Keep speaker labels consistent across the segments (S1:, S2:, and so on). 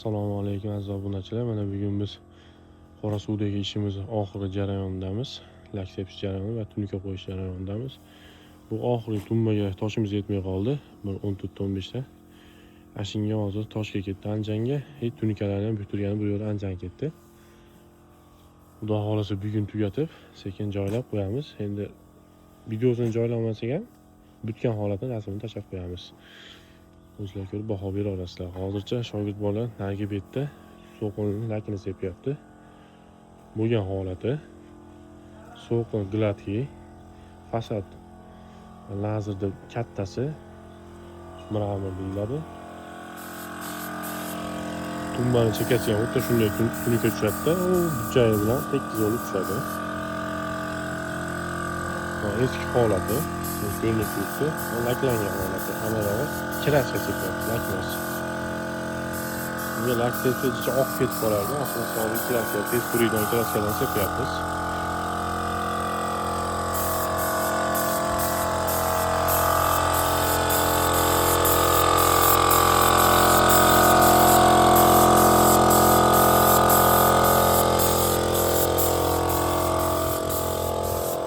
S1: Assalomu alaykum aziz obunachilar. Mana bugun biz Qorasuvdagi ishimiz oxirgi jarayonidamiz. Lak sepish jarayoni va tunuka qo'yish jarayonidamiz. Bu oxirgi tumbaga toshimiz yetmay qoldi. Bir 14-15 ta. Ashinga hozir toshga ketdi anjanga. Tunikalarni ham bitirgani bu yerda anjang ketdi. Xudo xolasa bugun tugatib, sekin joylab qo'yamiz. Endi videosini joylamasak ham bitgan holatini rasmini tashlab qo'yamiz. O'zlar ko'rib baho bera olasizlar. Hozircha shogird bola narigi betda so'qinning lakini sepyapti. Bo'lgan holati so'qin gladkiy, fasad lazerda kattasi mramor deyiladi. Tumbani chekkasiga o'ta shunday tunuka tushadi. U buchayi bilan tekis olib tushadi. Eski holati ko'rinib turibdi. Laklangan holati. Hammalari kirashga sepyapti, lakmas. Bunga lak sepsa oq ketib qolardi. Aslida sog'lik kirashga, tez kuriydan kirashgadan sepyapmiz.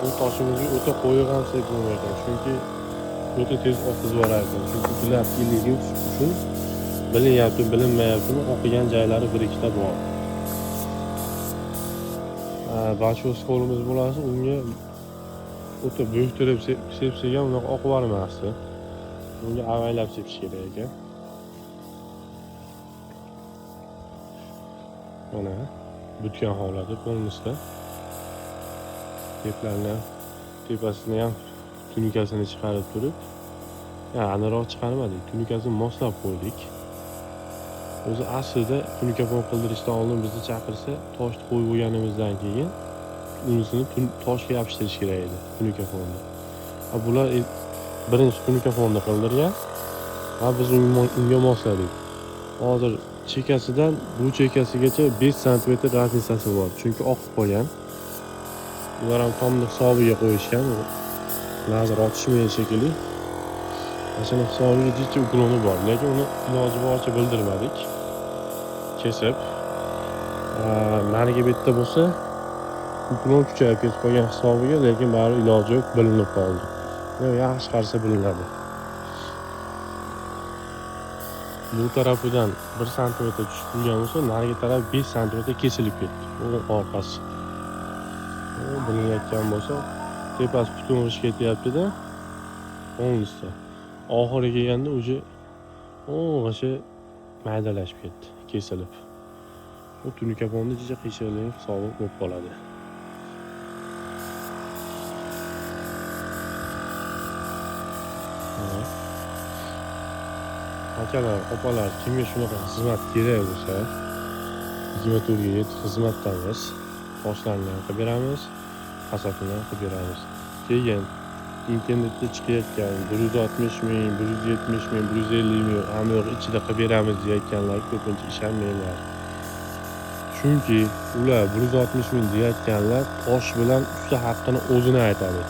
S1: Bu toshimizga o'ta qo'yiq ham sepib bo'lmaydi. Chunki o'ta tez oqizib yuboradi. Chunki gladkiyligi uchun bilinyapti, bilinmayaptimi, oqigan joylari bir ikkita bor. Bachos qo'limiz bo'lsa, unga o'ta bo'ktirib sepsak ham unaqa oqib bormasdi. Unga avaylab sepish kerak ekan. Mana bitgan holati polnisda. Teplarni tepasini ham tunikasini chiqarib turib, aniqroq chiqarmadik. Tunikasini moslab qo'ydik. O'zi aslida tunika fon qildirishdan oldin bizni chaqirsa, toshni qo'yib bo'lganimizdan keyin unisini toshga yopishtirish kerak edi, tunika fonni. Bular birinchi tunika fonni qildirgan va biz unga mosladik. Hozir chekkasidan bu chekkasigacha 5 sm razницasi bor, chunki oqib qolgan. Ular ham tomni hisobiga qo'yishgan. Lazer otishmaydi shekilli. Mana hisobiga jicha ukloni bor, lekin uni iloji boricha bildirmadik. Kesib, nariga betda bo'lsa, uklon kuchayib ketib qolgan hisobiga, lekin bari iloji yo'q, bilinib qoldi. Yaxshi qarsa bilinadi. Bu tarafidan 1 sm tushib turgan bo'lsa, nariga taraf 5 sm kesilib ketdi. Bu orqasi. Bilinayotgan bo'lsa, tepasi butun urush ketyapti-da. O'ng'isda. Oxiriga kelganda o'zi o'g'ashi maydalashib ketdi, kesilib. Bu tunika fonni jicha qiyshiqlik hisobi bo'lib qoladi. Akalar, opalar, kimga shunaqa xizmat kerak bo'lsa, 24 ga 7 xizmatdamiz. Toshlarni qilib beramiz, fasadini qilib beramiz. Keyin internetda chiqayotgan 160 ming, 170 ming, 150 ming hamyoq ichida qilib beramiz deyotganlar ko'pincha ishonmanglar. Chunki ular 160 ming deyotganlar tosh bilan usta haqqini o'zini aytadi.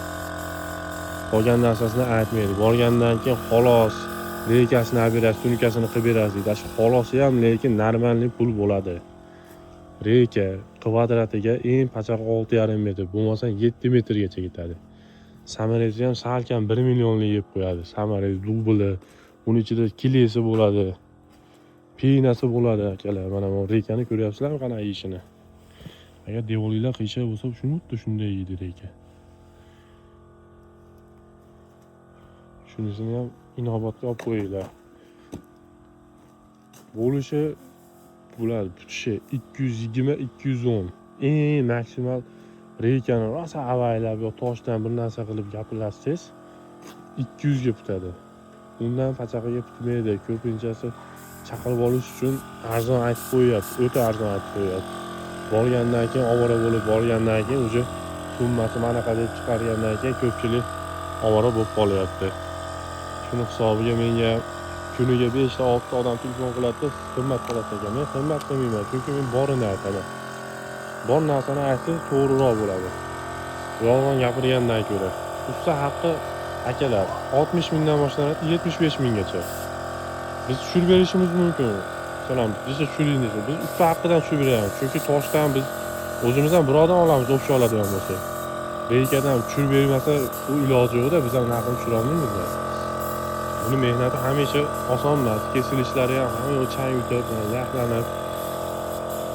S1: Qolgan narsasini aytmaydi. Borgandan keyin xolos reykasini olib berasiz, tunikasini qilib berasiz deydi. Shu xolosi ham lekin normalniy pul bo'ladi. Reyka kvadratiga eng pachaq 6,5 metr, bo'lmasa 7 metrgacha ketadi. Samarasi ham salkam 1 millionlik yeb qo'yadi. Samarasi dubli, uning ichida kilesi bo'ladi, peynasi bo'ladi akalar. Mana bu reykani ko'ryapsizlarmi qanaqa ishini? Agar devorlar qiyshiq bo'lsa, shunday yeydi reyka. Shunisini ham inobatga olib qo'yinglar. Bo'lishi bular tutishi 220-210. Eng maksimal reykani rosa avaylab yo toshdan bir narsa qilib gapirasiz, 200 ga putadi. Undan pachaqiga putmaydi. Ko'pinchasi chaqirib olish uchun arzon aytib qo'yadi, o'ta arzon aytib qo'yadi. Borgandan keyin ovora bo'lib borgandan keyin o'zi summasi manaqa deb chiqargandan keyin ko'pchilik ovora bo'lib qolyapti. Shuni hisobiga menga kuniga 5 ta 6 ta odam telefon qiladi, qimmat qiladi ekan. Men qimmat qilmayman, chunki men borini aytaman. Bor narsani aytsa to'g'riroq bo'ladi. Yolg'on gapirgandan ko'ra. Usta haqqi akalar 60 mingdan boshlanadi 75 minggacha. Biz tushirib berishimiz mumkin. Masalan, bizda shu deymiz. Biz usta haqqidan shu beramiz. Chunki toshdan biz o'zimiz ham birodan olamiz, o'pcha oladigan bo'lsak. Beykadan tushirib bermasa, u iloji yo'q-da, biz ham narxini tushira olmaymiz. Buni mehnati hamisha oson emas. Kesilishlari ham hamma yo'l chang yutib, yaxlanib.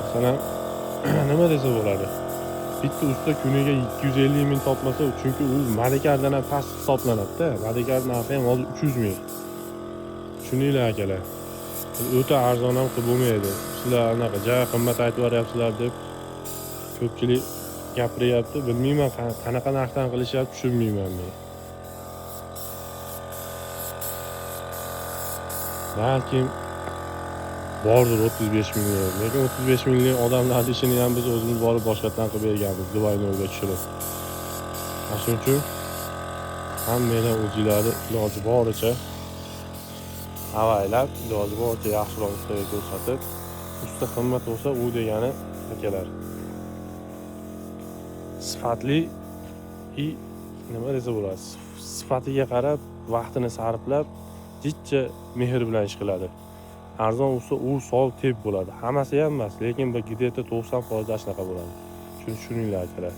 S1: Masalan, nima desa bo'ladi? Bitta usta kuniga 250 ming topmasa, chunki u malikardan ham past hisoblanadi-da. Malikar narxi ham hozir 300 ming. Tushuninglar akalar. O'ta arzon ham qilib bo'lmaydi. Sizlar anaqa juda qimmat aytib beryapsizlar deb ko'pchilik gapiryapti. Bilmayman qanaqa narxdan qilishyapti, tushunmayman men. Balkim bordir 35 million. Lekin 35 million odamlarning ishini ham biz o'zimiz borib boshqatdan qilib berganmiz, Dubayni o'rga tushirib. Shuning uchun hammanglar o'zinglarni iloji boricha avaylab, iloji boricha yaxshiroq ustaga ko'rsatib, usta qimmat bo'lsa, u degani akalar. Sifatli nima desa bo'ladi? Sifatiga qarab, vaqtini sarflab, jiddiy mehr bilan ish qiladi. Arzon bo'lsa, u sol tep bo'ladi. Hammasi ham emas, lekin bir где-то 90% shunaqa bo'ladi. Tushuninglar akalar.